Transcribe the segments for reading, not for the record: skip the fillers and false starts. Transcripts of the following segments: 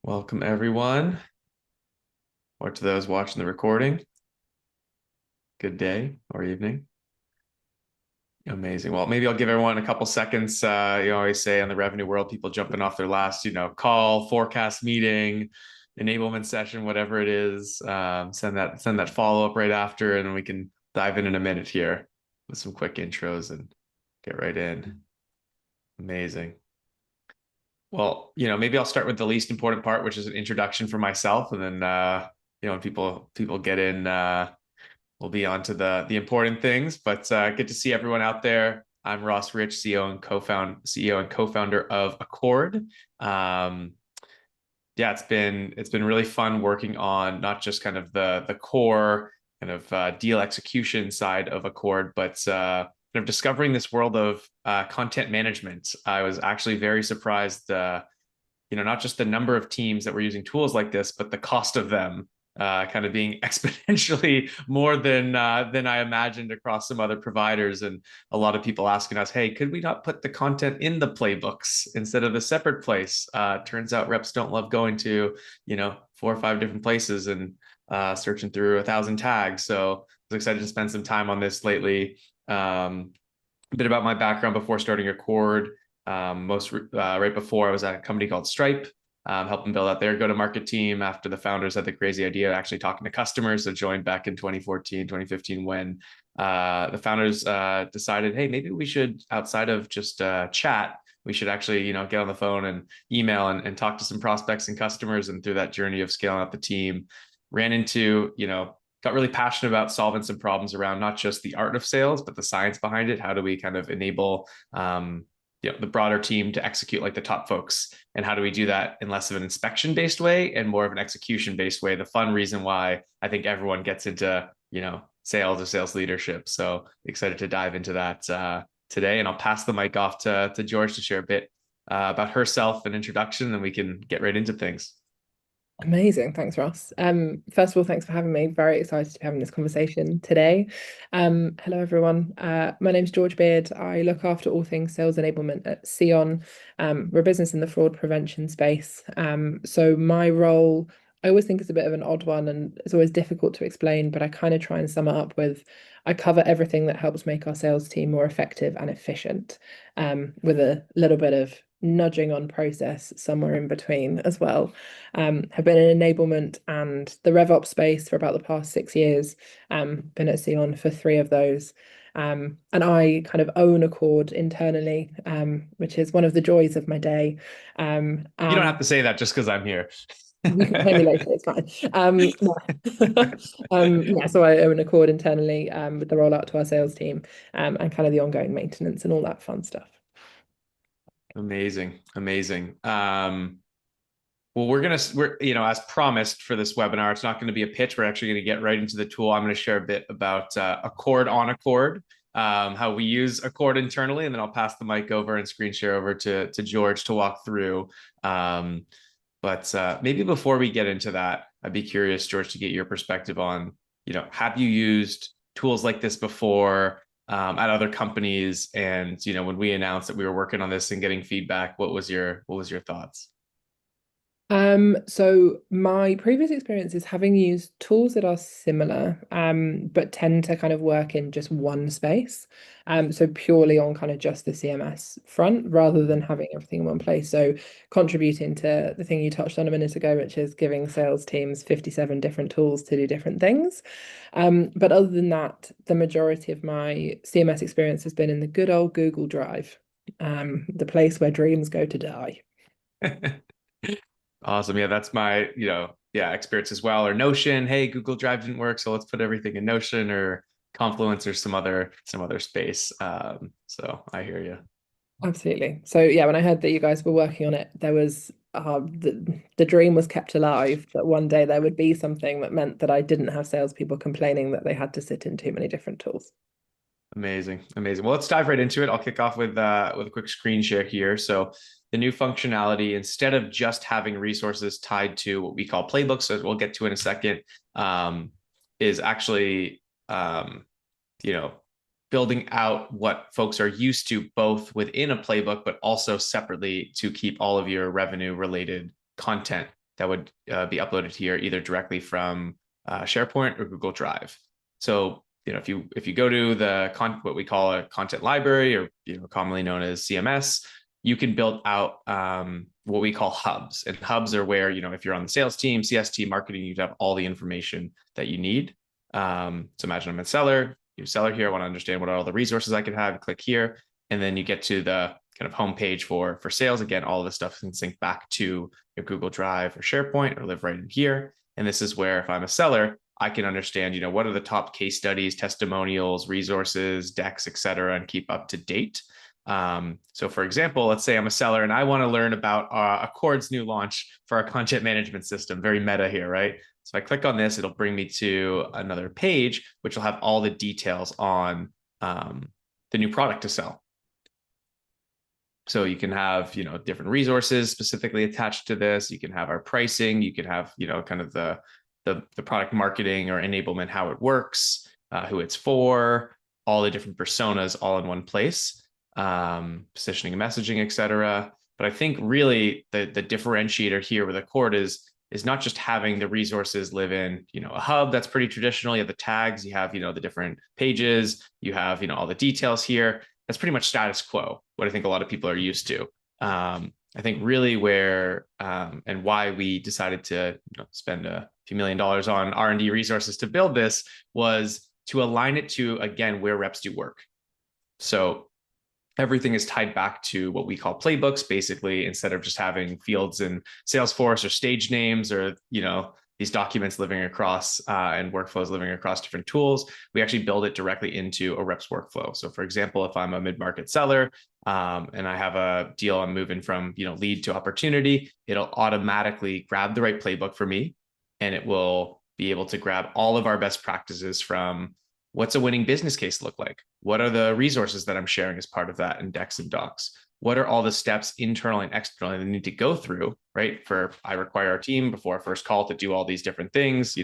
Welcome, everyone, or to those watching the recording. Good day or evening. Amazing. Well, maybe I'll give everyone a couple seconds. You always say on the revenue world, people jumping off their last, call, forecast meeting, enablement session, whatever it is. Send that follow up right after, and we can dive in a minute here with some quick intros and get right in. Amazing. Well, maybe I'll start with the least important part, which is an introduction for myself, and then when people get in, we'll be on to the important things. But good to see everyone out there. I'm Ross Rich, CEO and co-founder of Accord. Yeah, it's been really fun working on not just kind of the core kind of deal execution side of Accord, but kind of discovering this world of content management. I was actually very surprised, not just the number of teams that were using tools like this, but the cost of them kind of being exponentially more than I imagined across some other providers. And a lot of people asking us, hey, could we not put the content in the playbooks instead of a separate place? Turns out reps don't love going to, 4 or 5 different places and searching through 1,000 tags. So I was excited to spend some time on this lately. A bit about my background before starting Accord. Right before I was at a company called Stripe, helping build out their go-to-market team after the founders had the crazy idea of actually talking to customers. So joined back in 2014, 2015 when the founders decided, hey, maybe we should, outside of just chat, we should actually, get on the phone and email and talk to some prospects and customers. And through that journey of scaling up the team, ran into, got really passionate about solving some problems around not just the art of sales, but the science behind it. How do we kind of enable the broader team to execute like the top folks? And how do we do that in less of an inspection-based way and more of an execution-based way? The fun reason why I think everyone gets into, sales or sales leadership. So excited to dive into that today. And I'll pass the mic off to George to share a bit about herself and introduction, and we can get right into things. Amazing. Thanks, Ross. First of all, thanks for having me. Very excited to be having this conversation today. Hello, everyone. My name's George Beard. I look after all things sales enablement at SEON. We're a business in the fraud prevention space. So my role, I always think is a bit of an odd one and it's always difficult to explain, but I kind of try and sum it up with I cover everything that helps make our sales team more effective and efficient, with a little bit of nudging on process somewhere in between as well. Have been in enablement and the RevOps space for about the past 6 years. Been at SEON for 3 of those. And I kind of own Accord internally, which is one of the joys of my day. You don't And have to say that just because I'm here. you can pay me later, it's fine. No. Yeah, so I own Accord internally, with the rollout to our sales team, and kind of the ongoing maintenance and all that fun stuff. Amazing. Well, we're, as promised for this webinar, it's not going to be a pitch. We're actually going to get right into the tool. I'm going to share a bit about Accord on Accord, how we use Accord internally, and then I'll pass the mic over and screen share over to George to walk through. But maybe before we get into that, I'd be curious, George, to get your perspective on, have you used tools like this before at other companies? And, when we announced that we were working on this and getting feedback, what was your thoughts? So my previous experience is having used tools that are similar, but tend to kind of work in just one space. So purely on kind of just the CMS front rather than having everything in one place. So contributing to the thing you touched on a minute ago, which is giving sales teams 57 different tools to do different things. But other than that, the majority of my CMS experience has been in the good old Google Drive, the place where dreams go to die. Awesome. Yeah, that's my, experience as well. Or Notion. Hey, Google Drive didn't work, so let's put everything in Notion or Confluence or some other space. So I hear you. Absolutely. So yeah, when I heard that you guys were working on it, there was the dream was kept alive that one day there would be something that meant that I didn't have salespeople complaining that they had to sit in too many different tools. Amazing. Well, let's dive right into it. I'll kick off with a quick screen share here. So the new functionality, instead of just having resources tied to what we call playbooks, as we'll get to in a second, is actually building out what folks are used to both within a playbook, but also separately to keep all of your revenue related content that would be uploaded here either directly from SharePoint or Google Drive. So if you go to the what we call a content library, or commonly known as CMS, you can build out what we call hubs. And hubs are where, if you're on the sales team, CST, marketing, you'd have all the information that you need. So imagine I'm a seller, here, I want to understand what are all the resources I can have, click here, and then you get to the kind of homepage for sales. Again, all of this stuff can sync back to your Google Drive or SharePoint or live right in here. And this is where, if I'm a seller, I can understand, what are the top case studies, testimonials, resources, decks, et cetera, and keep up to date. So for example, let's say I'm a seller and I want to learn about Accord's new launch for our content management system. Very meta here, right? So if I click on this, it'll bring me to another page, which will have all the details on the new product to sell. So you can have, different resources specifically attached to this. You can have our pricing. You can have, kind of the product marketing or enablement, how it works, who it's for, all the different personas all in one place, positioning and messaging, et cetera. But I think really the differentiator here with Accord is not just having the resources live in, a hub that's pretty traditional. You have the tags, you have, the different pages, you have, all the details here. That's pretty much status quo, what I think a lot of people are used to. I think really where and why we decided to spend a few $1 million on R&D resources to build this was to align it to, again, where reps do work. So everything is tied back to what we call playbooks, basically, instead of just having fields in Salesforce or stage names or, these documents living across and workflows living across different tools. We actually build it directly into a rep's workflow. So for example, if I'm a mid-market seller and I have a deal I'm moving from, lead to opportunity, it'll automatically grab the right playbook for me, and it will be able to grab all of our best practices from what's a winning business case look like? What are the resources that I'm sharing as part of that in decks and docs? What are all the steps internally and externally that need to go through, right? I require our team before our first call to do all these different things,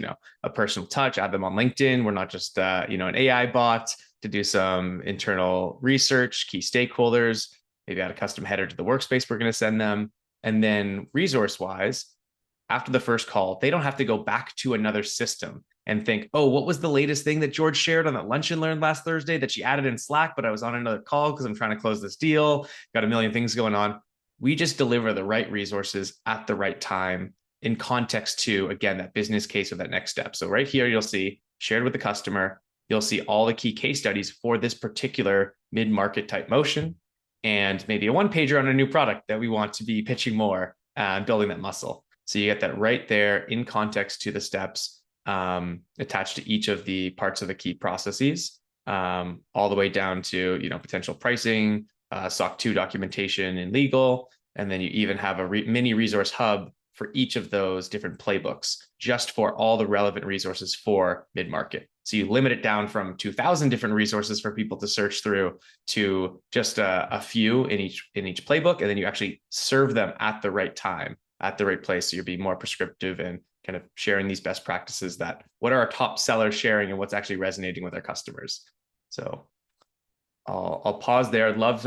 a personal touch, add them on LinkedIn. We're not just, an AI bot to do some internal research, key stakeholders, maybe add a custom header to the workspace we're going to send them. And then resource-wise, after the first call, they don't have to go back to another system and think, oh, what was the latest thing that George shared on that lunch and learn last Thursday that she added in Slack, but I was on another call because I'm trying to close this deal, got a million things going on. We just deliver the right resources at the right time in context to, again, that business case or that next step. So right here, you'll see shared with the customer, you'll see all the key case studies for this particular mid-market type motion, and maybe a one-pager on a new product that we want to be pitching more and building that muscle. So you get that right there in context to the steps attached to each of the parts of the key processes, all the way down to, potential pricing, SOC 2 documentation and legal. And then you even have a mini resource hub for each of those different playbooks, just for all the relevant resources for mid-market. So you limit it down from 2,000 different resources for people to search through to just a few in each playbook. And then you actually serve them at the right time, at the right place. So you're being more prescriptive and kind of sharing these best practices, that what are our top sellers sharing and what's actually resonating with our customers. So I'll pause there. I'd love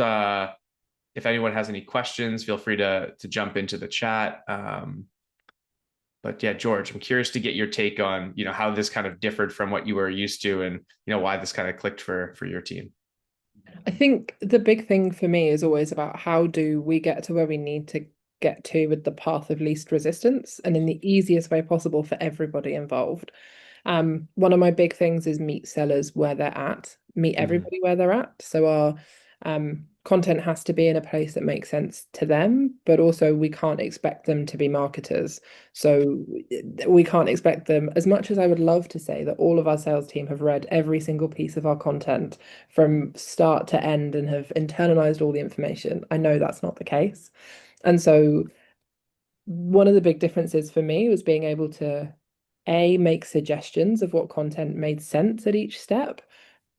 if anyone has any questions, feel free to jump into the chat. But yeah, George, I'm curious to get your take on, how this kind of differed from what you were used to, and, why this kind of clicked for your team. I think the big thing for me is always about how do we get to where we need to get to with the path of least resistance and in the easiest way possible for everybody involved. One of my big things is meet sellers where they're at, meet everybody where they're at. So our content has to be in a place that makes sense to them, but also we can't expect them to be marketers. So we can't expect them, as much as I would love to say that all of our sales team have read every single piece of our content from start to end and have internalized all the information. I know that's not the case. And so one of the big differences for me was being able to make suggestions of what content made sense at each step,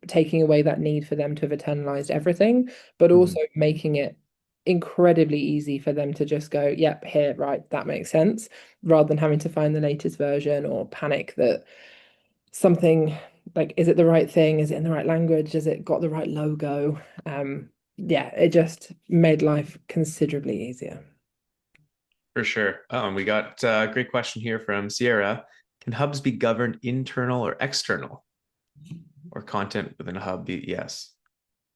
taking away that need for them to have internalized everything, but also making it incredibly easy for them to just go, yep, here, right, that makes sense, rather than having to find the latest version or panic that something, like, is it the right thing? Is it in the right language? Has it got the right logo? Yeah, it just made life considerably easier. For sure. We got a great question here from Sierra. Can hubs be governed internal or external, or content within a hub be yes?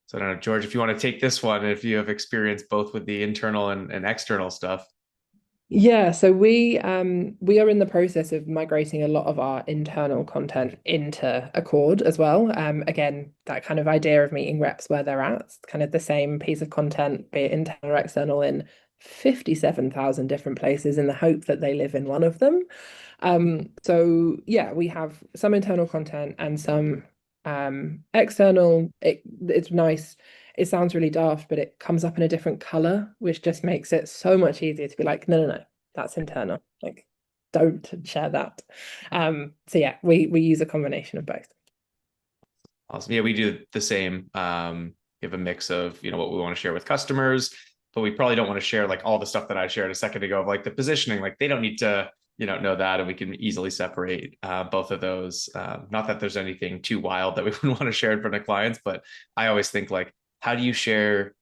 So I don't know, George, if you want to take this one, if you have experience both with the internal and external stuff. Yeah, so we are in the process of migrating a lot of our internal content into Accord as well. Again, that kind of idea of meeting reps where they're at, kind of the same piece of content, be it internal or external, in 57,000 different places in the hope that they live in one of them. So yeah, we have some internal content and some external. It's nice. It sounds really daft, but it comes up in a different color, which just makes it so much easier to be like, no, no, no, that's internal. Like, don't share that. So yeah, we use a combination of both. Awesome. Yeah, we do the same. We have a mix of, what we want to share with customers, but we probably don't want to share like all the stuff that I shared a second ago of like the positioning. Like they don't need to, know that, and we can easily separate both of those. Not that there's anything too wild that we wouldn't want to share in front of clients, but I always think like, how do you share?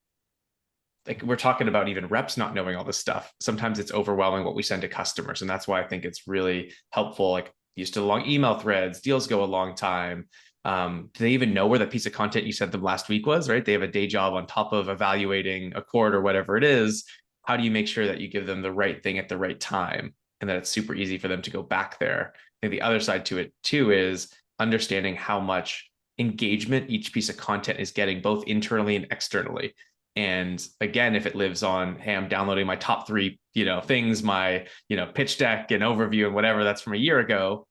Like we're talking about even reps not knowing all this stuff. Sometimes it's overwhelming what we send to customers, and that's why I think it's really helpful. Like used to long email threads, deals go a long time. Do they even know where the piece of content you sent them last week was, right? They have a day job on top of evaluating Accord or whatever it is. How do you make sure that you give them the right thing at the right time and that it's super easy for them to go back there? I think the other side to it too is understanding how much engagement each piece of content is getting both internally and externally. And again, if it lives on, hey, I'm downloading my top three, things, my, pitch deck and overview and whatever that's from a year ago,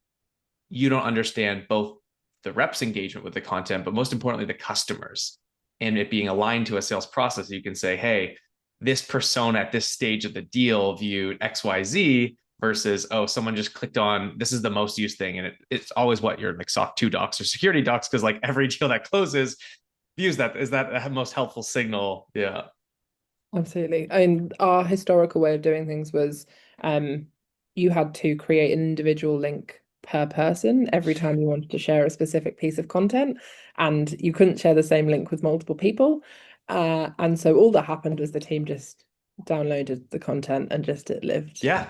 you don't understand both the reps engagement with the content, but most importantly, the customers and it being aligned to a sales process. You can say, hey, this persona at this stage of the deal viewed XYZ versus, oh, someone just clicked on, this is the most used thing. And it's always what your like SOC 2 docs or security docs, because like every deal that closes views that. Is that the most helpful signal? Yeah. Absolutely. I mean, our historical way of doing things was you had to create an individual link per person every time you wanted to share a specific piece of content, and you couldn't share the same link with multiple people. And so all that happened was the team just downloaded the content and just it lived. Yeah.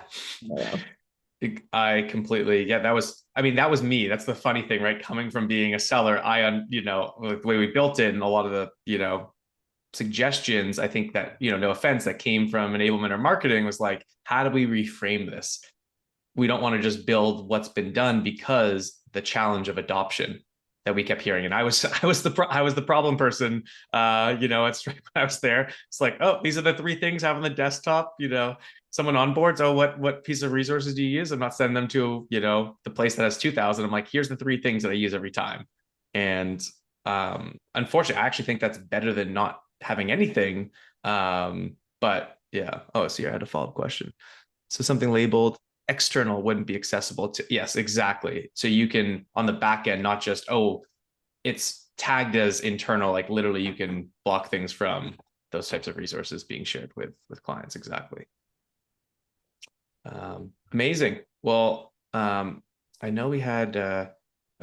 I completely, yeah, that was me. That's the funny thing, right? Coming from being a seller, the way we built it and a lot of the, suggestions, I think that, no offense, that came from enablement or marketing was like, how do we reframe this? We don't want to just build what's been done because the challenge of adoption that we kept hearing. And I was the problem person. It's right when I was there. It's like, oh, these are the three things I have on the desktop. Someone onboards. Oh, what piece of resources do you use? I'm not sending them to the place that has 2,000. I'm like, here's the three things that I use every time. And unfortunately, I actually think that's better than not having anything. But yeah. Oh, so you had a follow-up question. So something labeled external wouldn't be accessible to, yes, exactly. So you can on the back end, not just, oh, it's tagged as internal, like literally you can block things from those types of resources being shared with clients. Exactly. Amazing. Well, I know we had a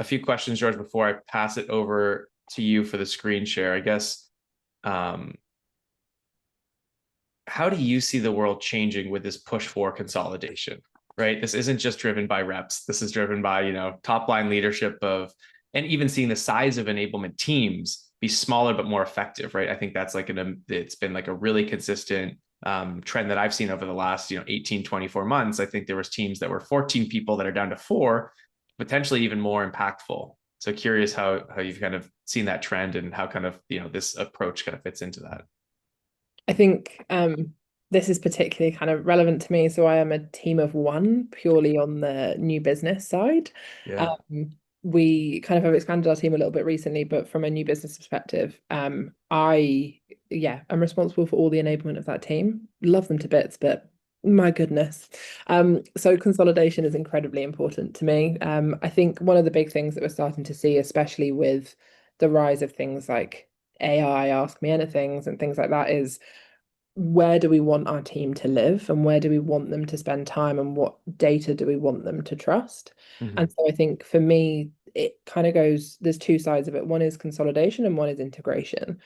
few questions, George, before I pass it over to you for the screen share. I guess, how do you see the world changing with this push for consolidation, right? This isn't just driven by reps. This is driven by, top line leadership and even seeing the size of enablement teams be smaller, but more effective, right? I think that's like it's been like a really consistent trend that I've seen over the last, 18, 24 months. I think there was teams that were 14 people that are down to 4, potentially even more impactful. So curious how you've kind of seen that trend and how kind of, this approach kind of fits into that. I think this is particularly kind of relevant to me. So I am a team of one purely on the new business side. Yeah. We kind of have expanded our team a little bit recently, but from a new business perspective, I'm responsible for all the enablement of that team. Love them to bits, but my goodness. So consolidation is incredibly important to me. I think one of the big things that we're starting to see, especially with the rise of things like AI, Ask Me Anythings and things like that, is where do we want our team to live and where do we want them to spend time and what data do we want them to trust? Mm-hmm. And so I think for me, it kind of goes, there's two sides of it. One is consolidation and one is integration.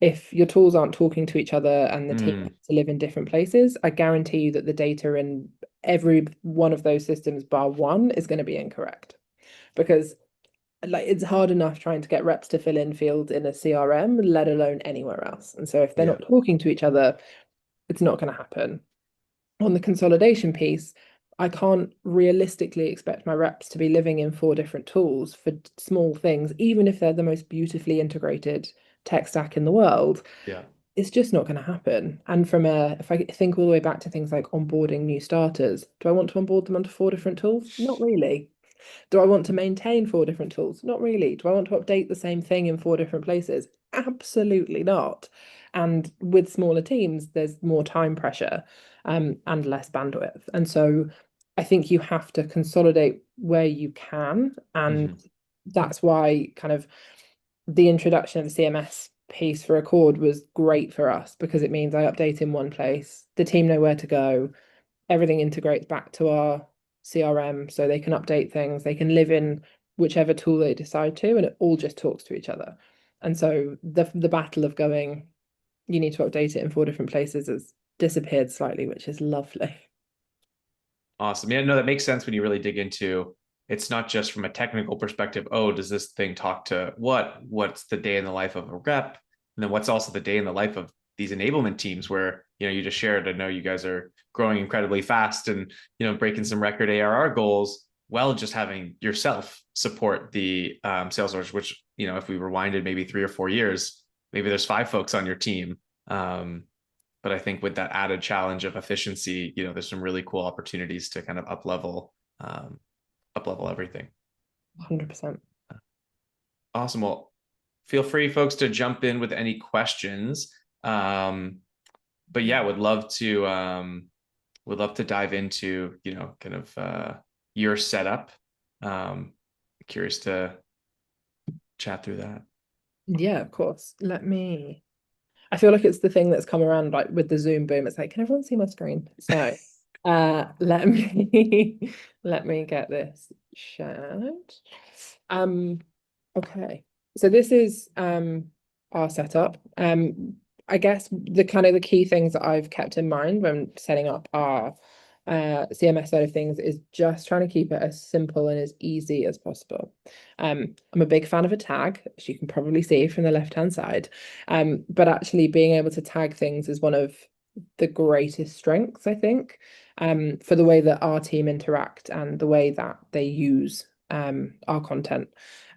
if your tools aren't talking to each other and the team has Mm, to live in different places, I guarantee you that the data in every one of those systems bar one is going to be incorrect, because like it's hard enough trying to get reps to fill in fields in a CRM, let alone anywhere else. And so if they're yeah. not talking to each other, it's not going to happen. On the consolidation piece, I can't realistically expect my reps to be living in four different tools for small things, even if they're the most beautifully integrated tech stack in the world. Yeah. It's just not going to happen. And if I think all the way back to things like onboarding new starters, do I want to onboard them onto four different tools? Not really. Do I want to maintain four different tools? Not really. Do I want to update the same thing in four different places? Absolutely not. And with smaller teams, there's more time pressure, and less bandwidth. And so I think you have to consolidate where you can. And Hmm. that's why kind of the introduction of the CMS piece for Accord was great for us, because it means I update in one place, the team know where to go, everything integrates back to our CRM so they can update things, they can live in whichever tool they decide to, and it all just talks to each other. And so the battle of going, you need to update it in four different places has disappeared slightly, which is lovely. Awesome. Yeah, no, that makes sense when you really dig into it's not just from a technical perspective. Oh, does this thing talk to what? What's the day in the life of a rep? And then what's also the day in the life of these enablement teams where, you just shared, I know you guys are growing incredibly fast and, breaking some record ARR goals, while just having yourself support the sales orders, which, if we rewinded maybe 3 or 4 years, maybe there's 5 folks on your team. But I think with that added challenge of efficiency, there's some really cool opportunities to kind of up level everything. 100%. Awesome. Well, feel free, folks, to jump in with any questions. But yeah, would love to dive into, kind of your setup. Um, Curious to chat through that. Yeah, of course. I feel like it's the thing that's come around like with the Zoom boom. It's like, can everyone see my screen? So let me let me get this shared. Um okay. So this is our setup. I guess the key things that I've kept in mind when setting up our CMS side of things is just trying to keep it as simple and as easy as possible. I'm a big fan of a tag, as you can probably see from the left-hand side. But actually being able to tag things is one of the greatest strengths, I think, for the way that our team interact and the way that they use our content.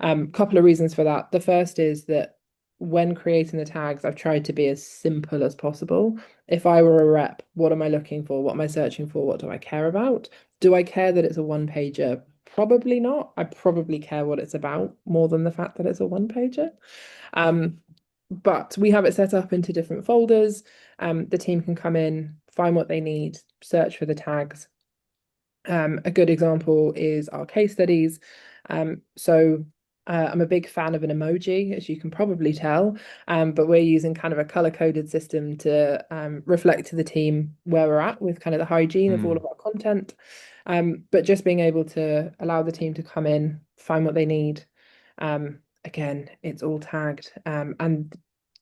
Couple of reasons for that. The first is that when creating the tags, I've tried to be as simple as possible. If I were a rep, what am I looking for? What am I searching for? What do I care about? Do I care that it's a one pager? Probably not. I probably care what it's about more than the fact that it's a one pager. But we have it set up into different folders. The team can come in, find what they need, search for the tags. A good example is our case studies. I'm a big fan of an emoji, as you can probably tell, but we're using kind of a color-coded system to reflect to the team where we're at with kind of the hygiene of all of Mm, our content. But just being able to allow the team to come in, find what they need. Again, it's all tagged. And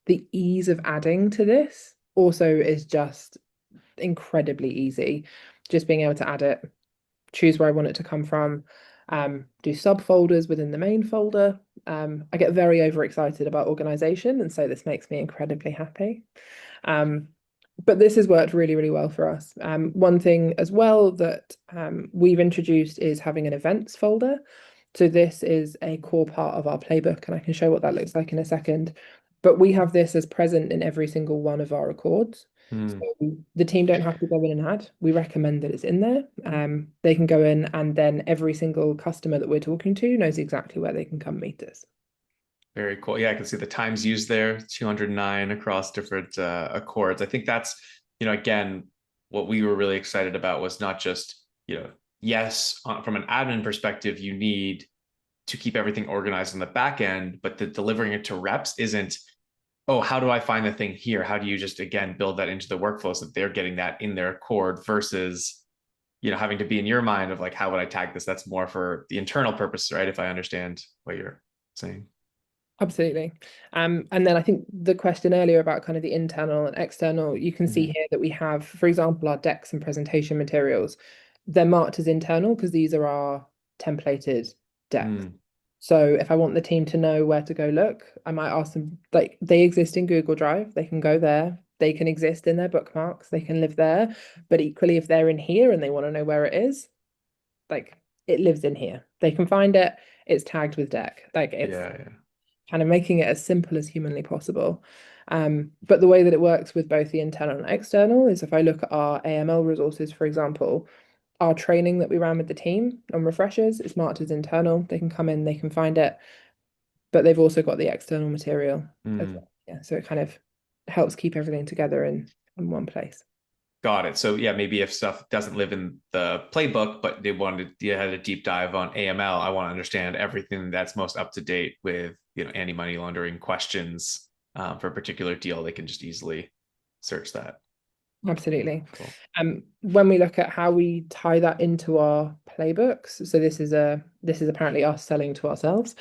the ease of adding to this also is just incredibly easy. Just being able to add it, choose where I want it to come from, do subfolders within the main folder. I get very overexcited about organization, and so this makes me incredibly happy. But this has worked really, really well for us. One thing as well that we've introduced is having an events folder. So this is a core part of our playbook, and I can show what that looks like in a second. But we have this as present in every single one of our records. mm. So the team don't have to go in and add. We recommend that it's in there. They can go in, and then every single customer that we're talking to knows exactly where they can come meet us. Very cool. Yeah, I can see the times used there, 209 across different accords. I think that's, again, what we were really excited about was not just, yes, from an admin perspective, you need to keep everything organized on the back end, but the delivering it to reps isn't, oh, how do I find the thing here? How do you just, again, build that into the workflow so that they're getting that in their accord versus, having to be in your mind of like, how would I tag this? That's more for the internal purpose, right? If I understand what you're saying. Absolutely. And then I think the question earlier about kind of the internal and external, you can see Mhm. here that we have, for example, our decks and presentation materials. They're marked as internal because these are our templated decks. Mm, So if I want the team to know where to go look, I might ask them, like they exist in Google Drive, they can go there, they can exist in their bookmarks, they can live there. But equally, if they're in here and they want to know where it is, like it lives in here. They can find it, it's tagged with deck. Like it's yeah, yeah. kind of making it as simple as humanly possible. But the way that it works with both the internal and external is if I look at our AML resources, for example, our training that we ran with the team on refreshers is marked as internal. They can come in, they can find it, but they've also got the external material as Mm. well. Yeah, so it kind of helps keep everything together in one place. Got it. So yeah, maybe if stuff doesn't live in the playbook, but they had a deep dive on AML, I want to understand everything that's most up to date with anti-money laundering questions for a particular deal. They can just easily search that. Absolutely. Cool. When we look at how we tie that into our playbooks, so this is apparently us selling to ourselves.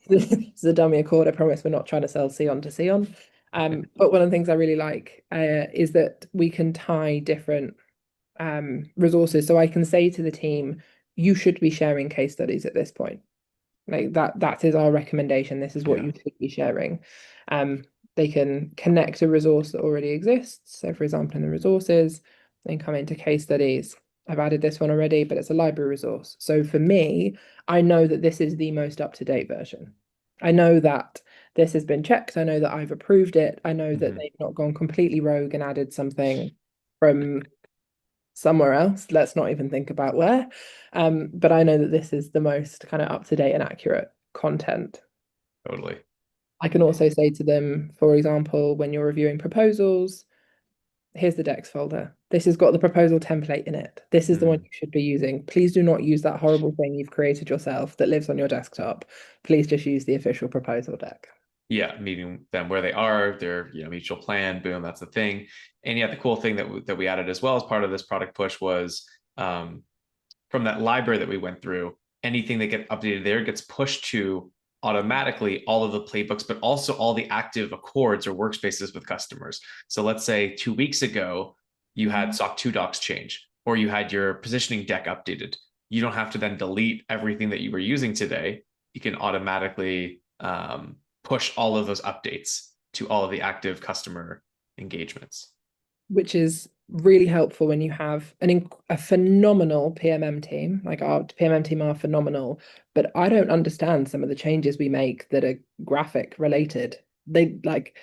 This is a dummy accord. I promise we're not trying to sell SEON to SEON. But one of the things I really like is that we can tie different resources. So I can say to the team, you should be sharing case studies at this point. Like that is our recommendation. This is what Yeah. you should be sharing. Um, they can connect a resource that already exists. So for example, in the resources, then come into case studies. I've added this one already, but it's a library resource. So for me, I know that this is the most up-to-date version. I know that this has been checked. I know that I've approved it. I know that Hmm. they've not gone completely rogue and added something from somewhere else. Let's not even think about where. But I know that this is the most kind of up to date and accurate content. Totally. I can also say to them, for example, when you're reviewing proposals, here's the Dex folder. This has got the proposal template in it. This is the one Mm. you should be using. Please do not use that horrible thing you've created yourself that lives on your desktop. Please just use the official proposal deck. Yeah, meeting them where they are, their mutual plan. Boom, that's the thing. And yeah, the cool thing that we added as well as part of this product push was um, from that library that we went through, anything that gets updated there gets pushed to automatically all of the playbooks, but also all the active accords or workspaces with customers. So let's say 2 weeks ago, you had SOC 2 docs change, or you had your positioning deck updated. You don't have to then delete everything that you were using today. You can automatically push all of those updates to all of the active customer engagements. Which is really helpful when you have a phenomenal PMM team. Like our PMM team are phenomenal, but I don't understand some of the changes we make that are graphic related. They like,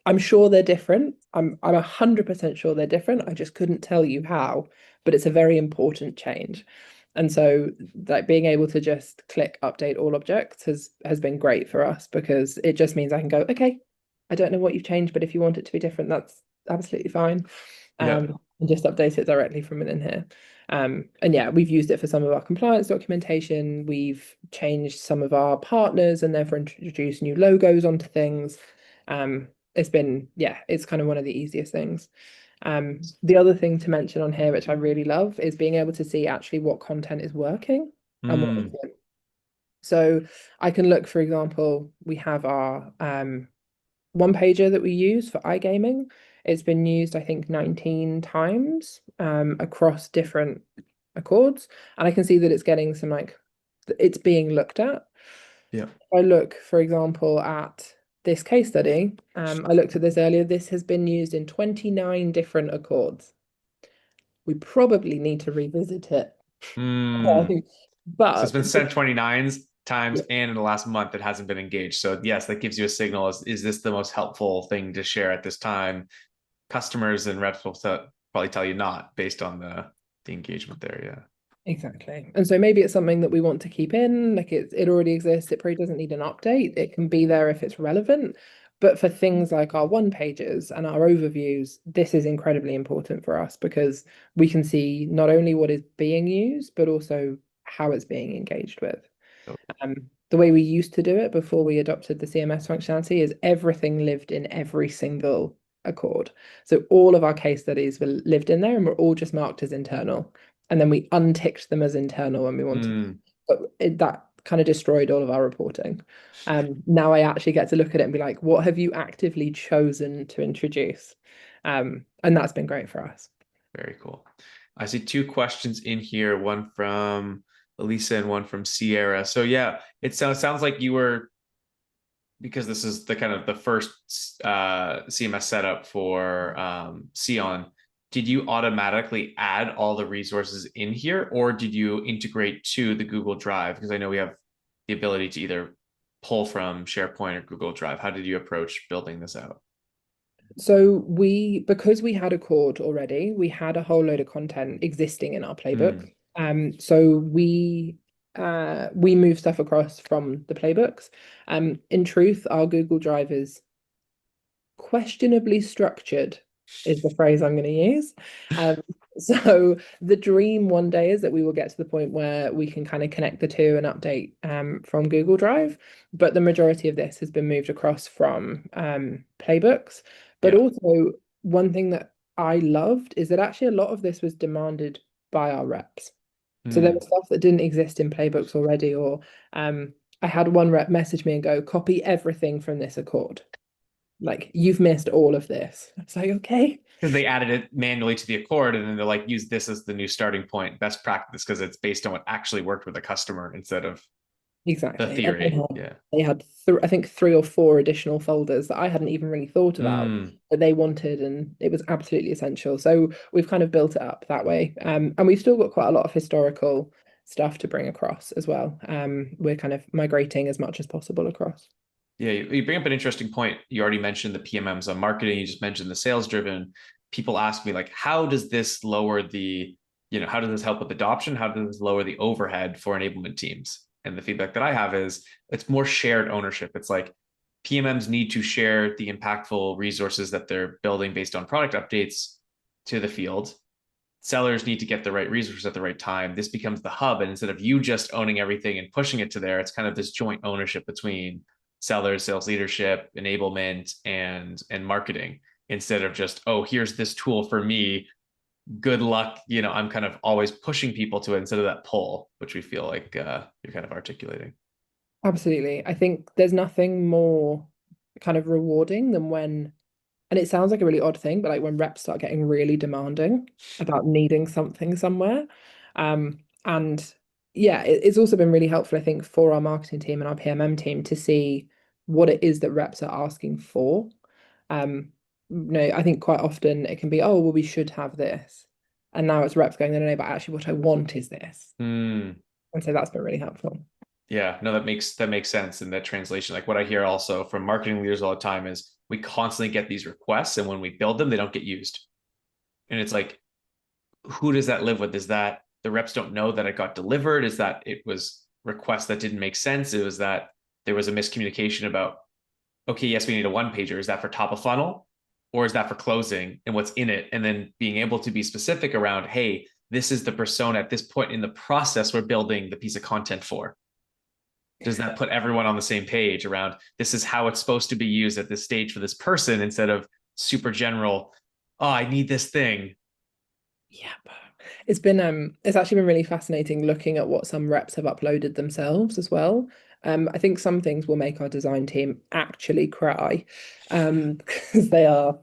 I'm sure they're different. I'm 100% sure they're different. I just couldn't tell you how, but it's a very important change. And so like being able to just click update all objects has been great for us because it just means I can go, okay, I don't know what you've changed, but if you want it to be different, that's absolutely fine. Yeah. And just update it directly from within here. And yeah, we've used it for some of our compliance documentation. We've changed some of our partners and therefore introduced new logos onto things. It's been, yeah, it's kind of one of the easiest things. The other thing to mention on here, which I really love, is being able to see actually what content is working and what Mm. isn't. So I can look, for example, we have our one pager that we use for iGaming. It's been used, I think, 19 times across different accords. And I can see that it's getting some like, it's being looked at. Yeah. If I look, for example, at this case study, I looked at this earlier. This has been used in 29 different accords. We probably need to revisit it. Mm. So it's But been sent 29 times, and in the last month, it hasn't been engaged. So yes, that gives you a signal. Is this the most helpful thing to share at this time? Customers and reps will probably tell you not based on the engagement there. Yeah. exactly. And so maybe it's something that we want to keep in, like it already exists, it probably doesn't need an update. It can be there if it's relevant. But for things like our one pages and our overviews, this is incredibly important for us because we can see not only what is being used, but also how it's being engaged with. Um, the way we used to do it before we adopted the CMS functionality is everything lived in every single accord. So all of our case studies were lived in there and were all just marked as internal. And then we unticked them as internal when we wanted. Mm. But that kind of destroyed all of our reporting. Now I actually get to look at it and be like, what have you actively chosen to introduce? And that's been great for us. Very cool. I see two questions in here, one from Elisa and one from Sierra. So yeah, it sounds like you were, because this is the kind of the first CMS setup for SEON, did you automatically add all the resources in here, or did you integrate to the Google Drive? Because I know we have the ability to either pull from SharePoint or Google Drive. How did you approach building this out? So because we had Accord already, we had a whole load of content existing in our playbook. Mm, So we move stuff across from the playbooks. In truth, our Google Drive is questionably structured, is the phrase I'm going to use. Um, so the dream one day is that we will get to the point where we can kind of connect the two and update from Google Drive. But the majority of this has been moved across from playbooks. But yeah. also, one thing that I loved is that actually a lot of this was demanded by our reps. So there Mm. was stuff that didn't exist in playbooks already, or I had one rep message me and go, copy everything from this Accord. Like, you've missed all of this. I was like, okay. Because they added it manually to the Accord, and then they're like, use this as the new starting point, best practice, because it's based on what actually worked with the customer instead of the Exactly. And theory. Yeah. they had th I think 3 or 4 additional folders that I hadn't even really thought about Mm. that they wanted, and it was absolutely essential. So we've kind of built it up that way. And we've still got quite a lot of historical stuff to bring across as well. We're kind of migrating as much as possible across. Yeah, you bring up an interesting point. You already mentioned the PMMs on marketing. You just mentioned the sales driven. People ask me, like, how does this lower the, how does this help with adoption? How does this lower the overhead for enablement teams? And the feedback that I have is it's more shared ownership. It's like PMMs need to share the impactful resources that they're building based on product updates to the field. Sellers need to get the right resources at the right time. This becomes the hub. And instead of you just owning everything and pushing it to there, it's kind of this joint ownership between sellers, sales leadership, enablement, and marketing, instead of just, oh, here's this tool for me. Good luck. I'm kind of always pushing people to it instead of that pull, which we feel like you're kind of articulating. Absolutely. I think there's nothing more kind of rewarding than when, and it sounds like a really odd thing, but like when reps start getting really demanding about needing something somewhere. And yeah, it's also been really helpful, I think, for our marketing team and our PMM team to see what it is that reps are asking for. I think quite often it can be, oh, well, we should have this. And now it's reps going, no, no, no, but actually what I want is this. Mm. And so that's been really helpful. Yeah, no, that makes sense in that translation. Like what I hear also from marketing leaders all the time is we constantly get these requests, and when we build them, they don't get used. And it's like, who does that live with? Is that the reps don't know that it got delivered? Is that it was requests that didn't make sense? It was that there was a miscommunication about, okay, yes, we need a one pager. Is that for top of funnel, or is that for closing and what's in it? And then being able to be specific around, hey, this is the persona at this point in the process we're building the piece of content for. Does that put everyone on the same page around this is how it's supposed to be used at this stage for this person, instead of super general, oh, I need this thing. Yeah. It's actually been really fascinating looking at what some reps have uploaded themselves as well. I think some things will make our design team actually cry, because they are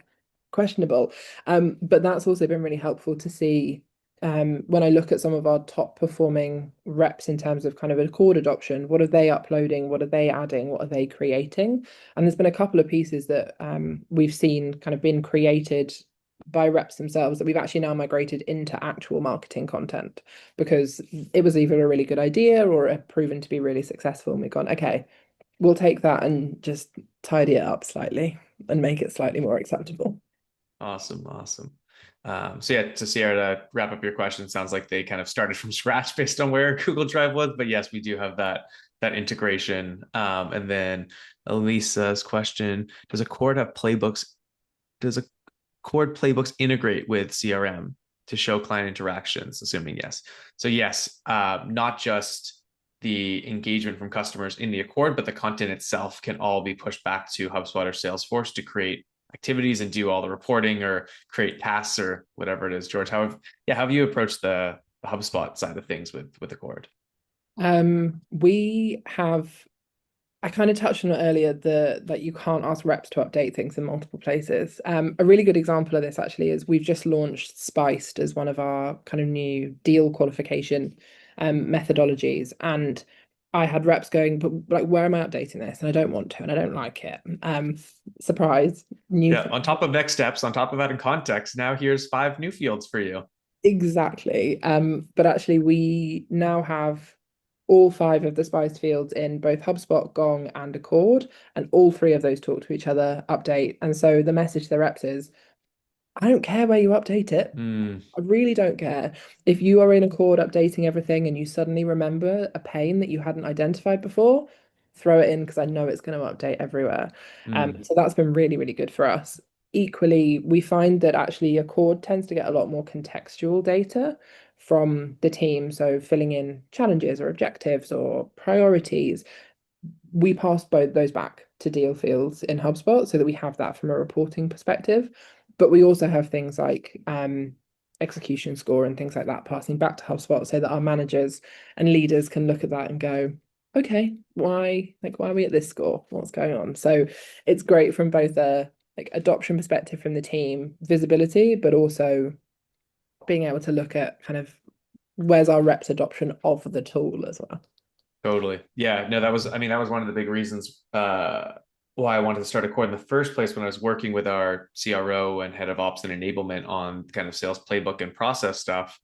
questionable. But that's also been really helpful to see when I look at some of our top performing reps in terms of kind of Accord adoption, what are they uploading? What are they adding? What are they creating? And there's been a couple of pieces that we've seen kind of been created by reps themselves that we've actually now migrated into actual marketing content, because it was either a really good idea or it proven to be really successful. And we've gone, okay, we'll take that and just tidy it up slightly and make it slightly more acceptable. Awesome, awesome. So yeah, to Sierra, to wrap up your question, sounds like they kind of started from scratch based on where Google Drive was. But yes, we do have that integration. And then Elisa's question: does Accord have playbooks? Does Accord playbooks integrate with CRM to show client interactions? Assuming yes. So yes, not just the engagement from customers in the Accord, but the content itself can all be pushed back to HubSpot or Salesforce to create activities and do all the reporting or create tasks or whatever it is. George, how have you approached the HubSpot side of things with Accord? We have, I kind of touched on it earlier, that you can't ask reps to update things in multiple places. A really good example of this actually is we've just launched Spiced as one of our kind of new deal qualification methodologies. And I had reps going, but like, where am I updating this? And I don't want to, and I don't like it. Surprise, new Yeah. thing. On top of next steps, on top of adding context, now here's 5 new fields for you. Exactly. But actually, we now have all 5 of the spiced fields in both HubSpot, Gong, and Accord, and all 3 of those talk to each other, update. And so the message to the reps is, I don't care where you update it. Mm, I really don't care. If you are in Accord updating everything and you suddenly remember a pain that you hadn't identified before, throw it in because I know it's going to update everywhere. mm. So that's been really, really good for us. Equally, we find that actually Accord tends to get a lot more contextual data from the team. So filling in challenges or objectives or priorities, we pass both those back to deal fields in HubSpot so that we have that from a reporting perspective. But we also have things like execution score and things like that passing back to HubSpot so that our managers and leaders can look at that and go, okay, why are we at this score? What's going on? So it's great from both a like adoption perspective from the team, visibility, but also being able to look at kind of where's our reps adoption of the tool as well. Totally. Yeah. No, I mean, that was one of the big reasons why I wanted to start Accord in the first place when I was working with our CRO and head of ops and enablement on kind of sales playbook and process stuff.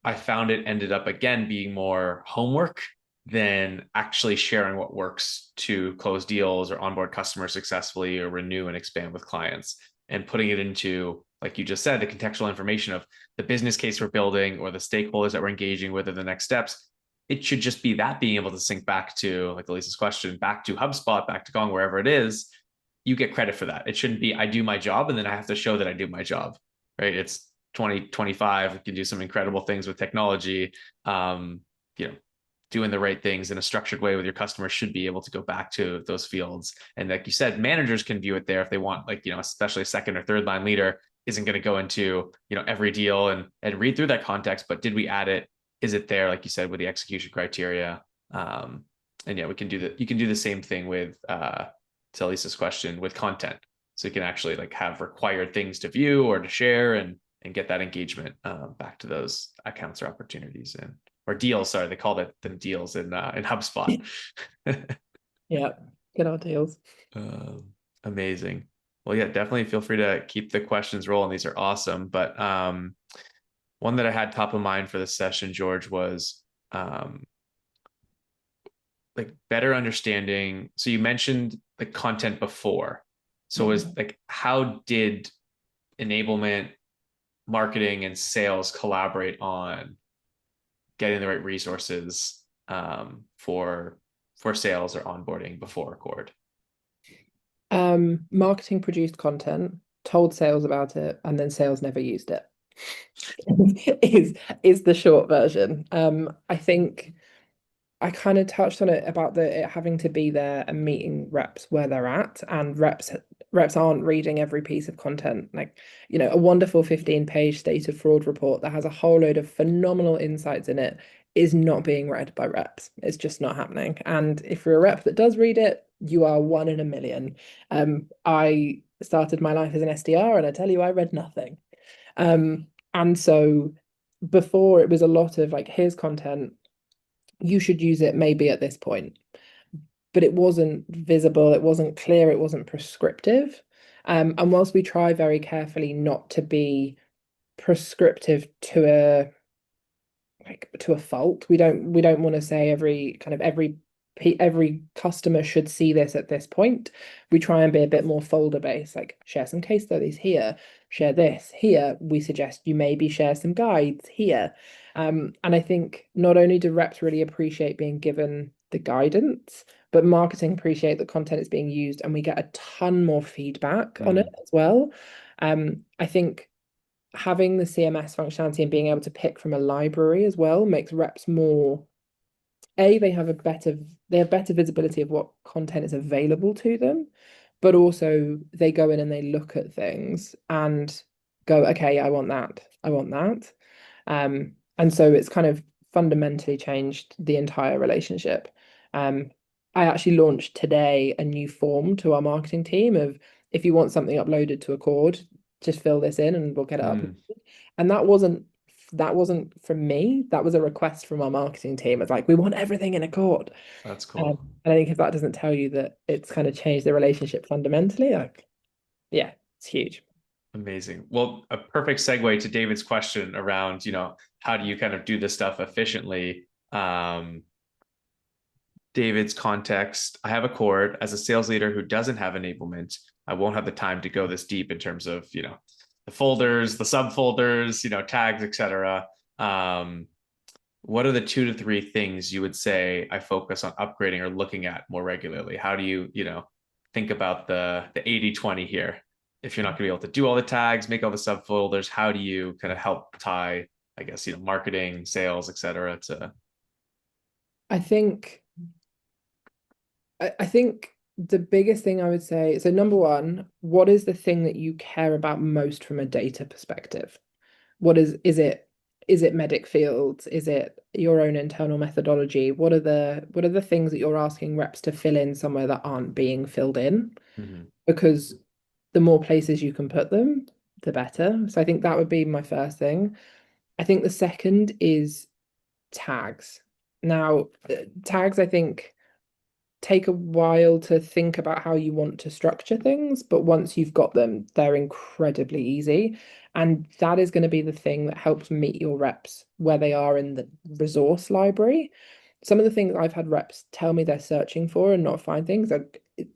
I found it ended up again being more homework than actually sharing what works to close deals or onboard customers successfully or renew and expand with clients and putting it into, like you just said, the contextual information of the business case we're building or the stakeholders that we're engaging with or the next steps. It should just be that being able to sync back to, like Elisa's question, back to HubSpot, back to Gong, wherever it is. You get credit for that. It shouldn't be I do my job and then I have to show that I do my job, right? It's 2025. We can do some incredible things with technology. You know, doing the right things in a structured way with your customers should be able to go back to those fields. And like you said, managers can view it there if they want, like, especially a second or third line leader isn't going to go into, every deal and read through that context, but did we add it? Is it there? Like you said, with the execution criteria. And yeah, you can do the same thing with, to Lisa's question, with content. So you can actually like have required things to view or to share and get that engagement back to those accounts or opportunities or deals. Sorry, they called it the deals in HubSpot. Yeah, good old deals. Amazing. Well, yeah, definitely feel free to keep the questions rolling. These are awesome. But one that I had top of mind for this session, George, was like better understanding. So you mentioned the content before. So is like, how did enablement, marketing, and sales collaborate on getting the right resources for sales or onboarding before Accord? Marketing produced content, told sales about it, and then sales never used it. is the short version. I think I kind of touched on it about it having to be there and meeting reps where they're at, and reps aren't reading every piece of content. Like, a wonderful 15-page state of fraud report that has a whole load of phenomenal insights in it is not being read by reps. It's just not happening. And if you're a rep that does read it, you are one in a million. I started my life as an SDR, and I tell you, I read nothing. And so before it was a lot of like, here's content, you should use it maybe at this point. But it wasn't visible, it wasn't clear, it wasn't prescriptive. And whilst we try very carefully not to be prescriptive to a fault, we don't want to say every customer should see this at this point. We try and be a bit more folder based, like share some case studies here, share this here. We suggest you maybe share some guides here. And I think not only do reps really appreciate being given the guidance, but marketing appreciate the content is being used, and we get a ton more feedback on it as well. I think having the CMS functionality and being able to pick from a library as well makes reps more, they have better visibility of what content is available to them, but also they go in and they look at things and go, okay, I want that. And so it's kind of fundamentally changed the entire relationship. I actually launched today a new form to our marketing team of, if you want something uploaded to Accord, just fill this in and we'll get it up. Mm, And that wasn't from me. That was a request from our marketing team. It's like, we want everything in Accord. that's Um, cool. and I think if that doesn't tell you that it's kind of changed the relationship fundamentally, like, yeah, it's huge. Amazing. Well, a perfect segue to David's question around, how do you kind of do this stuff efficiently? David's context, I have a cord as a sales leader who doesn't have enablement. I won't have the time to go this deep in terms of, the folders, the subfolders, tags, etc. Um, what are the 2 to 3 things you would say I focus on upgrading or looking at more regularly? How do you, think about the 80/20 here? If you're not going to be able to do all the tags, make all the subfolders, how do you kind of help tie, I guess, marketing, sales, etc. to I think I think the biggest thing I would say, so number one, what is the thing that you care about most from a data perspective? What is it medic fields? Is it your own internal methodology? What are the things that you're asking reps to fill in somewhere that aren't being filled in? Mhm. Because the more places you can put them, the better. So I think that would be my first thing. I think the second is tags. Now, tags, I think, take a while to think about how you want to structure things, but once you've got them, they're incredibly easy. And that is going to be the thing that helps meet your reps where they are in the resource library. Some of the things I've had reps tell me they're searching for and not find things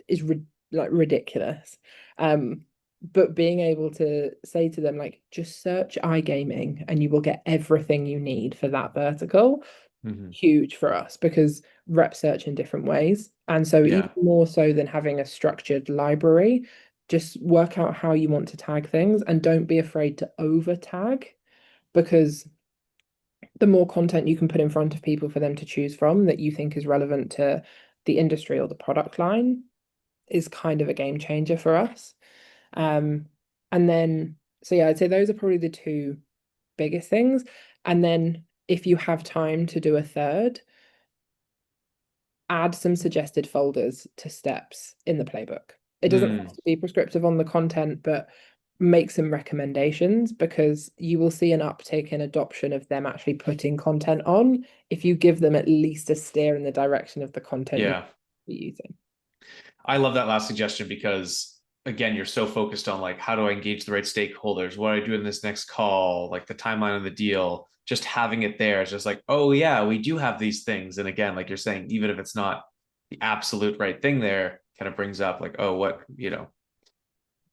is like ridiculous. But being able to say to them, like, just search iGaming and you will get everything you need for that vertical, Mhm. huge for us because rep search in different ways. And so even Yeah. more so than having a structured library, just work out how you want to tag things and don't be afraid to over tag, because the more content you can put in front of people for them to choose from that you think is relevant to the industry or the product line is kind of a game changer for us. Um, and then, so yeah, I'd say those are probably the two biggest things. And then if you have time to do a third, add some suggested folders to steps in the playbook. It doesn't have Mm, to be prescriptive on the content, but make some recommendations because you will see an uptick in adoption of them actually putting content on if you give them at least a steer in the direction of the content you yeah. be using. I love that last suggestion because again, you're so focused on like how do I engage the right stakeholders? What do I do in this next call? Like the timeline of the deal. Just having it there is just like, oh yeah, we do have these things. And again, like you're saying, even if it's not the absolute right thing there, kind of brings up like, oh, what,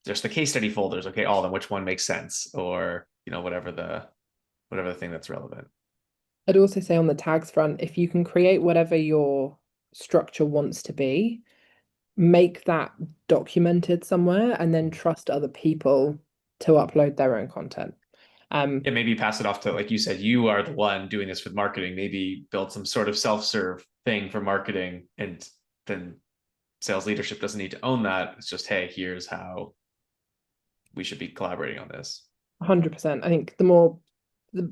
just the case study folders. Okay, all of them, which one makes sense? Or, whatever the thing that's relevant. I'd also say on the tags front, if you can create whatever your structure wants to be, make that documented somewhere and then trust other people to upload their own content. Yeah, maybe pass it off to, like you said, you are the one doing this with marketing. Maybe build some sort of self-serve thing for marketing, and then sales leadership doesn't need to own that. It's just, hey, here's how we should be collaborating on this. 100%. I think the more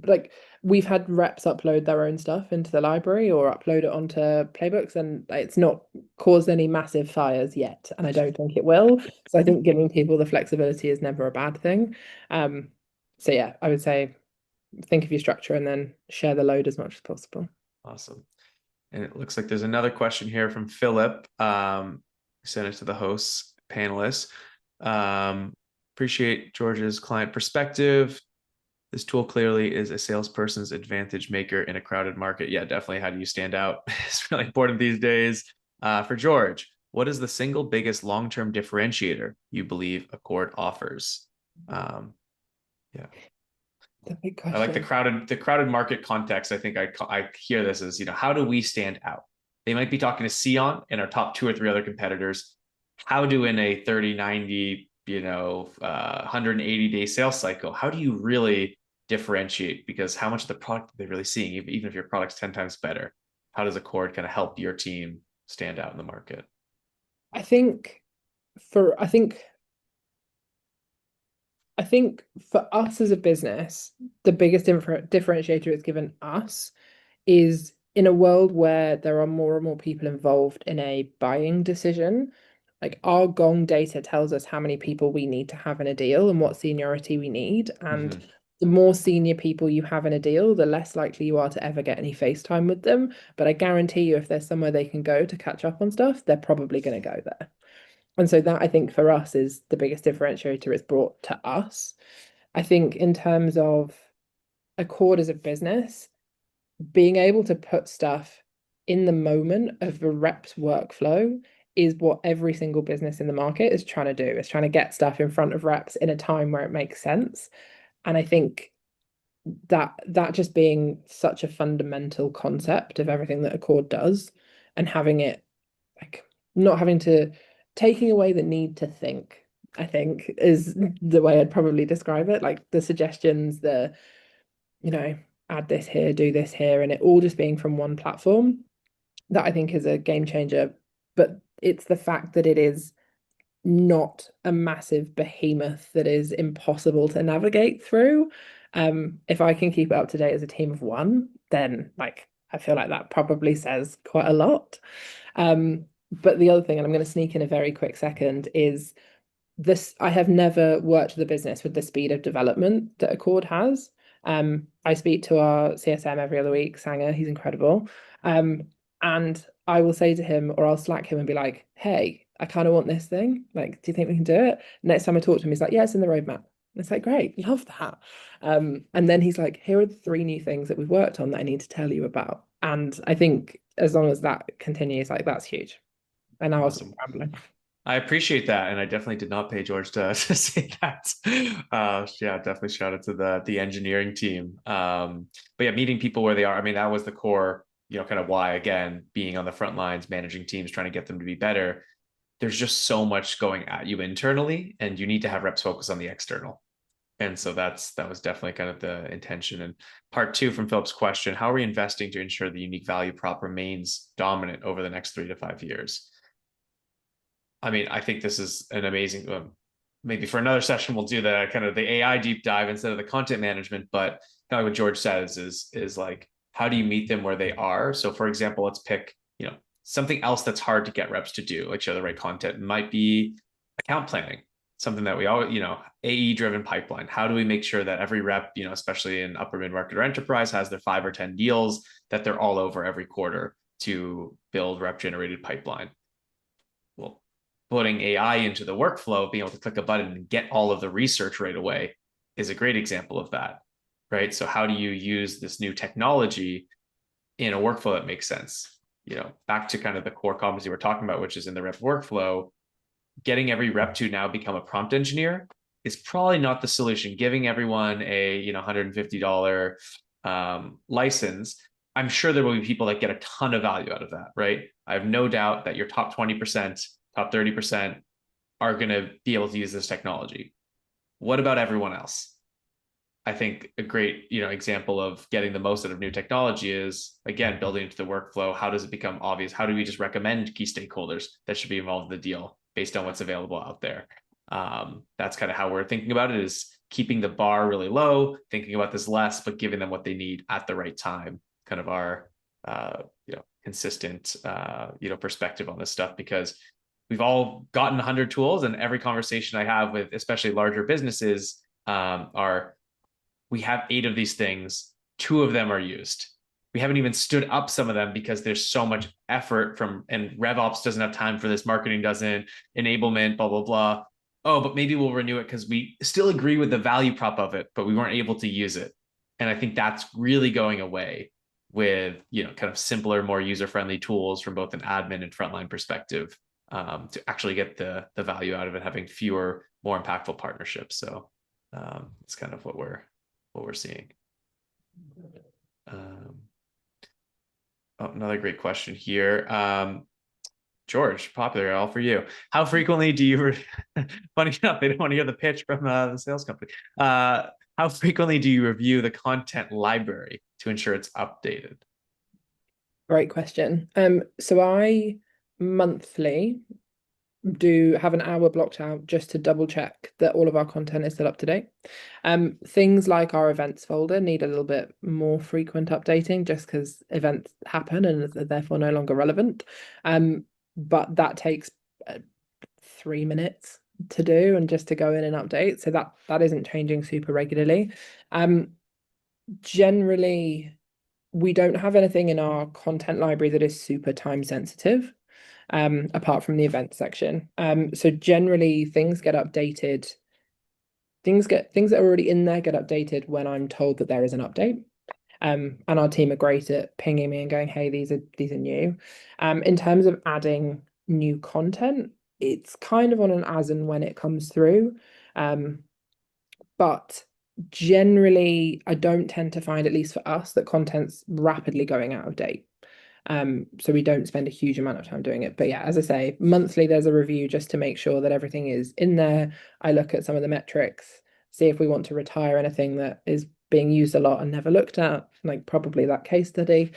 like we've had reps upload their own stuff into the library or upload it onto playbooks and it's not caused any massive fires yet, and I don't think it will. So I think giving people the flexibility is never a bad thing. Um, so yeah, I would say think of your structure and then share the load as much as possible. Awesome. And it looks like there's another question here from Philip. Send it to the hosts, panelists. Um, Appreciate George's client perspective. This tool clearly is a salesperson's advantage maker in a crowded market. Yeah, definitely. How do you stand out? It's really important these days. For George, what is the single biggest long-term differentiator you believe Accord offers? Um, yeah, The big I like the question. crowded market context. I think I hear this as, how do we stand out? They might be talking to SEON and our top 2 or 3 other competitors. How do in a 30, 90, 180-day sales cycle, how do you really differentiate? Because how much of the product are they really seeing? Even if your product's 10 times better, how does Accord kind of help your team stand out in the market? I think for I think for us as a business, the biggest differentiator it's given us is in a world where there are more and more people involved in a buying decision, like our gong data tells us how many people we need to have in a deal and what seniority we need. And Hmm. the more senior people you have in a deal, the less likely you are to ever get any FaceTime with them. But I guarantee you, if there's somewhere they can go to catch up on stuff, they're probably going to go there. And so that I think for us is the biggest differentiator it's brought to us. I think in terms of Accord as a business, being able to put stuff in the moment of the rep's workflow is what every single business in the market is trying to do. It's trying to get stuff in front of reps in a time where it makes sense. And I think that just being such a fundamental concept of everything that Accord does and having it like not having to taking away the need to think, I think is the way I'd probably describe it. Like the suggestions, you know, add this here, do this here, and it all just being from one platform, that I think is a game changer. But it's the fact that it is not a massive behemoth that is impossible to navigate through. If I can keep it up to date as a team of one, then like I feel like that probably says quite a lot. But the other thing, and I'm going to sneak in a very quick second, is this I have never worked with a business with the speed of development that Accord has. I speak to our CSM every other week, Sanger, he's incredible. And I will say to him, or I'll Slack him and be like, hey, I kind of want this thing. Like, do you think we can do it? Next time I talk to him, he's like, yeah, it's in the roadmap. And it's like, great, love that. And then he's like, here are the 3 new things that we've worked on that I need to tell you about. And I think as long as that continues, like that's huge. And I was Awesome. rambling. I appreciate that, and I definitely did not pay George to, to say that. Yeah, definitely shout out to the engineering team. But yeah, meeting people where they are. I mean, that was the core, kind of why. Again, being on the front lines, managing teams, trying to get them to be better. There's just so much going at you internally, and you need to have reps focus on the external. And so that was definitely kind of the intention. And part 2 from Philip's question: how are we investing to ensure the unique value prop remains dominant over the next 3 to 5 years? I mean, I think this is an amazing. Maybe for another session, we'll do the kind of the AI deep dive instead of the content management. But kind of what George says is like, how do you meet them where they are? So, for example, let's pick something else that's hard to get reps to do, like share the right content. It might be account planning, something that we always AE driven pipeline. How do we make sure that every rep, especially in upper mid market or enterprise, has their 5 or 10 deals that they're all over every quarter to build rep generated pipeline? Well, putting AI into the workflow, being able to click a button and get all of the research right away is a great example of that, right? So how do you use this new technology in a workflow that makes sense? Back to kind of the core competency we're talking about, which is in the rep workflow, getting every rep to now become a prompt engineer is probably not the solution. Giving everyone a $150 license, I'm sure there will be people that get a ton of value out of that, right? I have no doubt that your top 20%, top 30% are going to be able to use this technology. What about everyone else? I think a great example of getting the most out of new technology is, again, building into the workflow. How does it become obvious? How do we just recommend key stakeholders that should be involved in the deal based on what's available out there? That's kind of how we're thinking about it, is keeping the bar really low, thinking about this less, but giving them what they need at the right time. Kind of our consistent perspective on this stuff, because we've all gotten 100 tools, and every conversation I have with especially larger businesses are, we have 8 of these things, 2 of them are used. We haven't even stood up some of them because there's so much effort and RevOps doesn't have time for this, marketing doesn't, enablement, blah, blah, blah. Oh, but maybe we'll renew it because we still agree with the value prop of it, but we weren't able to use it. And I think that's really going away with, kind of simpler, more user-friendly tools from both an admin and frontline perspective, to actually get the value out of it, having fewer, more impactful partnerships. So it's kind of what we're seeing. Another great question here. George, popular, all for you. How frequently do you, funny enough, they don't want to hear the pitch from the sales company. How frequently do you review the content library to ensure it's updated? Great question. So I monthly have an hour blocked out just to double check that all of our content is still up to date. Things like our events folder need a little bit more frequent updating just because events happen and are therefore no longer relevant. But that takes 3 minutes to do and just to go in and update. So that isn't changing super regularly. Generally, we don't have anything in our content library that is super time sensitive, apart from the event section. So generally things get updated. Things that are already in there get updated when I'm told that there is an update. And our team are great at pinging me and going, hey, these are new. In terms of adding new content, it's kind of on an as and when it comes through. But generally, I don't tend to find, at least for us, that content's rapidly going out of date. So we don't spend a huge amount of time doing it. But yeah, as I say, monthly there's a review just to make sure that everything is in there. I look at some of the metrics, see if we want to retire anything that is being used a lot and never looked at, like probably that case study.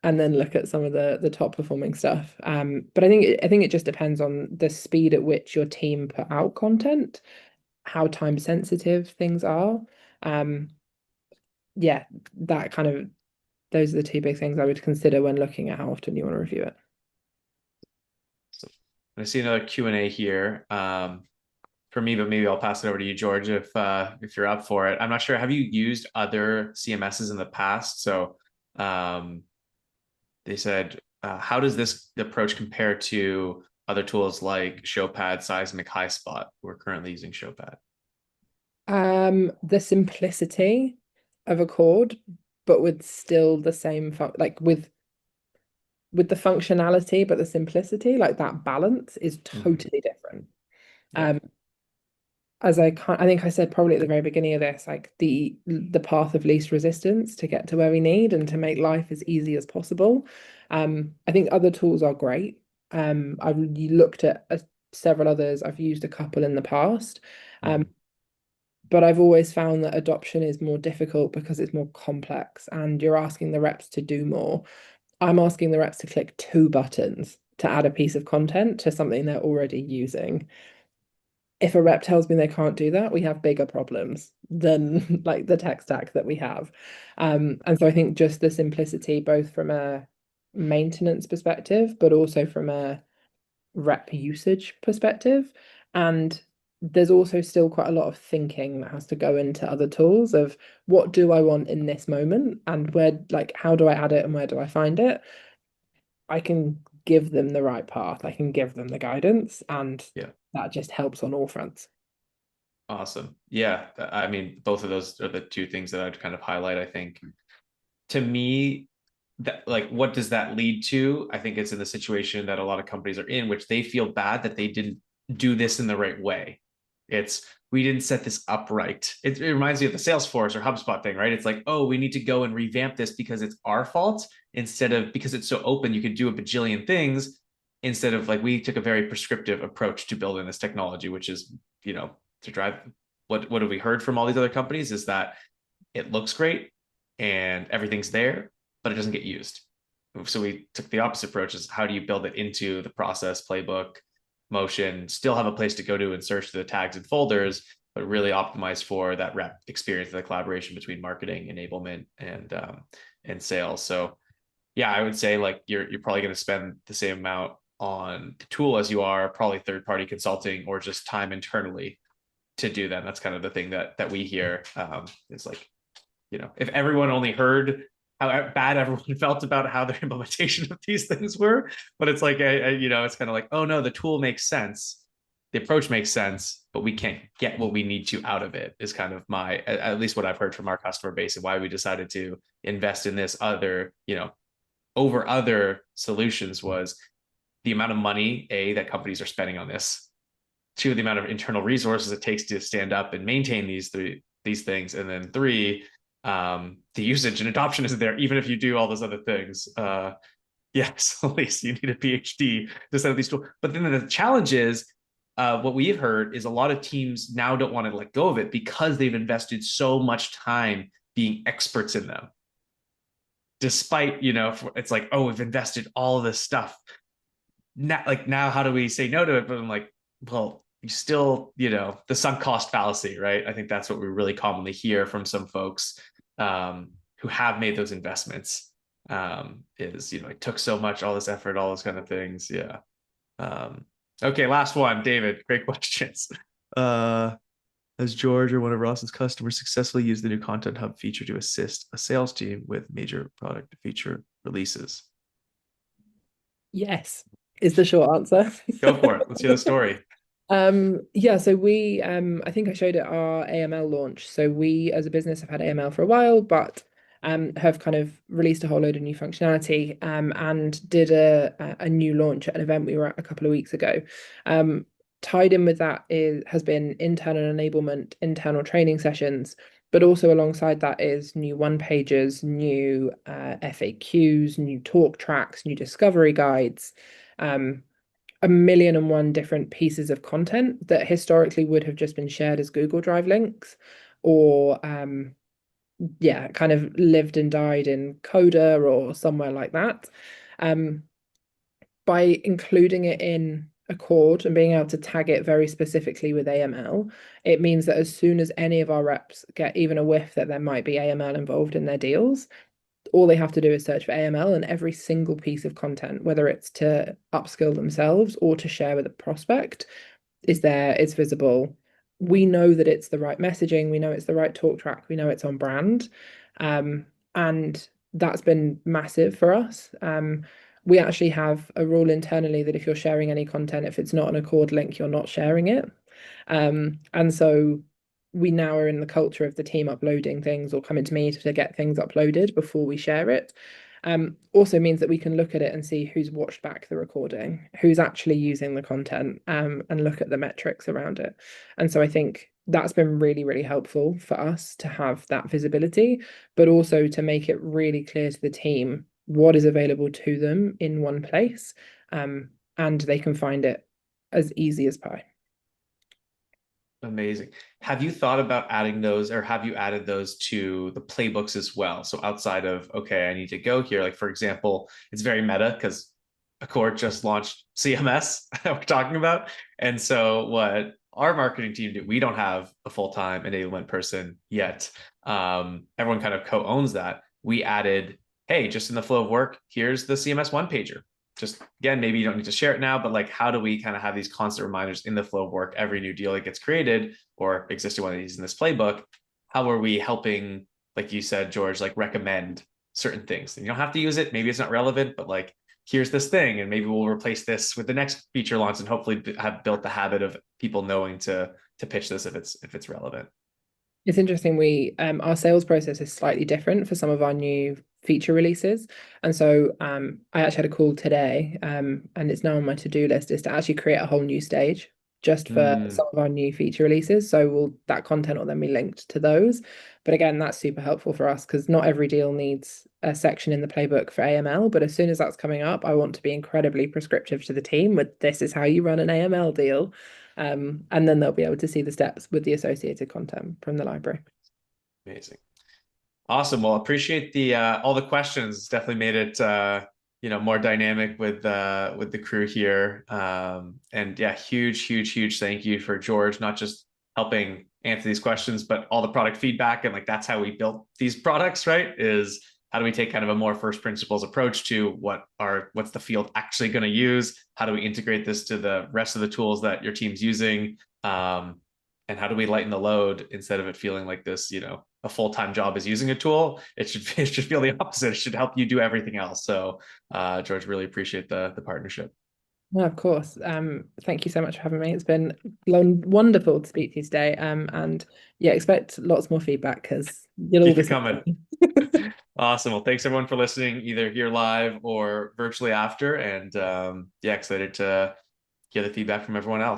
And then look at some of the top performing stuff. But I think it just depends on the speed at which your team put out content, how time sensitive things are. Yeah, that kind of those are the two big things I would consider when looking at how often you want to review it. So I see another Q&A here for me, but maybe I'll pass it over to you, George, if you're up for it. I'm not sure. Have you used other CMSs in the past? So they said, how does this approach compare to other tools like Showpad, Seismic, HighSpot? We're currently using Showpad. The simplicity of Accord, but with still the same like with the functionality, but the simplicity, like that balance is totally different. Yeah. As I think I said probably at the very beginning of this, like the path of least resistance to get to where we need and to make life as easy as possible. I think other tools are great. I've looked at several others. I've used a couple in the past. But I've always found that adoption is more difficult because it's more complex and you're asking the reps to do more. I'm asking the reps to click 2 buttons to add a piece of content to something they're already using. If a rep tells me they can't do that, we have bigger problems than like the tech stack that we have. And so I think just the simplicity, both from a maintenance perspective, but also from a rep usage perspective. And there's also still quite a lot of thinking that has to go into other tools of what do I want in this moment and where, like, how do I add it and where do I find it? I can give them the right path. I can give them the guidance, and Yeah. that just helps on all fronts. Awesome. Yeah. I mean, both of those are the two things that I'd kind of highlight. I think to me, that like what does that lead to? I think it's in the situation that a lot of companies are in, which they feel bad that they didn't do this in the right way. It's we didn't set this up right. It reminds me of the Salesforce or HubSpot thing, right? It's like, oh, we need to go and revamp this because it's our fault instead of because it's so open, you could do a bajillion things instead of like we took a very prescriptive approach to building this technology, which is, to drive what have we heard from all these other companies is that it looks great and everything's there, but it doesn't get used. So we took the opposite approach is how do you build it into the process, playbook, motion, still have a place to go to and search the tags and folders, but really optimize for that rep experience, the collaboration between marketing, enablement, and sales. So yeah, I would say like you're probably going to spend the same amount on the tool as you are probably third-party consulting or just time internally to do that. And that's kind of the thing that we hear is like, if everyone only heard how bad everyone felt about how their implementation of these things were, but it's like, it's kind of like, oh no, the tool makes sense. The approach makes sense, but we can't get what we need to out of it is kind of at least what I've heard from our customer base and why we decided to invest in this other, over other solutions was the amount of money, that companies are spending on this, two, the amount of internal resources it takes to stand up and maintain these things, and then three, the usage and adoption isn't there, even if you do all those other things. Yes, at least you need a PhD to set up these tools. But then the challenge is, what we've heard is a lot of teams now don't want to let go of it because they've invested so much time being experts in them. Despite, it's like, oh, we've invested all of this stuff. now how do we say no to it? But I'm like, well, you still, the sunk cost fallacy, right? I think that's what we really commonly hear from some folks who have made those investments. Is it took so much, all this effort, all those kind of things. Yeah. Um, okay, last one, David. Great questions. Uh, has George or one of Ross's customers successfully used the new Content Hub feature to assist a sales team with major product feature releases? Yes, is the short answer. Go for it. Let's hear the story. Yeah, so we I think I showed it our AML launch. So we as a business have had AML for a while, but have kind of released a whole load of new functionality and did a new launch at an event we were at a couple of weeks ago. Tied in with that has been internal enablement, internal training sessions, but also alongside that is new one pages, new FAQs, new talk tracks, new discovery guides. A million and one different pieces of content that historically would have just been shared as Google Drive links or yeah, kind of lived and died in Coda or somewhere like that. Um, by including it in Accord and being able to tag it very specifically with AML, it means that as soon as any of our reps get even a whiff that there might be AML involved in their deals, all they have to do is search for AML, and every single piece of content, whether it's to upskill themselves or to share with a prospect, is there, it's visible. We know that it's the right messaging, we know it's the right talk track, we know it's on brand. And that's been massive for us. We actually have a rule internally that if you're sharing any content, if it's not an Accord link, you're not sharing it. And so we now are in the culture of the team uploading things or coming to me to get things uploaded before we share it. Also means that we can look at it and see who's watched back the recording, who's actually using the content, and look at the metrics around it. And so I think that's been really, really helpful for us to have that visibility, but also to make it really clear to the team what is available to them in one place, and they can find it as easy as pie. Amazing. Have you thought about adding those, or have you added those to the playbooks as well? So outside of, okay, I need to go here, like for example, it's very meta because Accord just launched CMS that we're talking about. And so what our marketing team did, we don't have a full-time enablement person yet. Everyone kind of co-owns that. We added, hey, just in the flow of work, here's the CMS one pager. Just again, maybe you don't need to share it now, but like, how do we kind of have these constant reminders in the flow of work, every new deal that gets created or existing one of these in this playbook? How are we helping, like you said, George, like recommend certain things? And you don't have to use it. Maybe it's not relevant, but like, here's this thing, and maybe we'll replace this with the next feature launch, and hopefully have built the habit of people knowing to pitch this if it's relevant. It's interesting. We our sales process is slightly different for some of our new feature releases. And so I actually had a call today, and it's now on my to-do list, is to actually create a whole new stage just for some of our new feature releases. So that content will then be linked to those. But again, that's super helpful for us because not every deal needs a section in the playbook for AML. But as soon as that's coming up, I want to be incredibly prescriptive to the team with this is how you run an AML deal. And then they'll be able to see the steps with the associated content from the library. Amazing. Awesome. Well, appreciate the all the questions. It's definitely made it more dynamic with the crew here. And yeah, huge thank you for George, not just helping answer these questions, but all the product feedback. And like that's how we built these products, right? Is how do we take kind of a more first principles approach to what's the field actually going to use? How do we integrate this to the rest of the tools that your team's using? And how do we lighten the load instead of it feeling like this, a full-time job is using a tool? It should feel the opposite. It should help you do everything else. So George, really appreciate the partnership. No, of course. Thank you so much for having me. It's been wonderful to speak to you today. And yeah, expect lots more feedback because you'll all Keep be it coming. Awesome. Well, thanks everyone for listening, either here live or virtually after. And yeah, excited to hear the feedback from everyone else.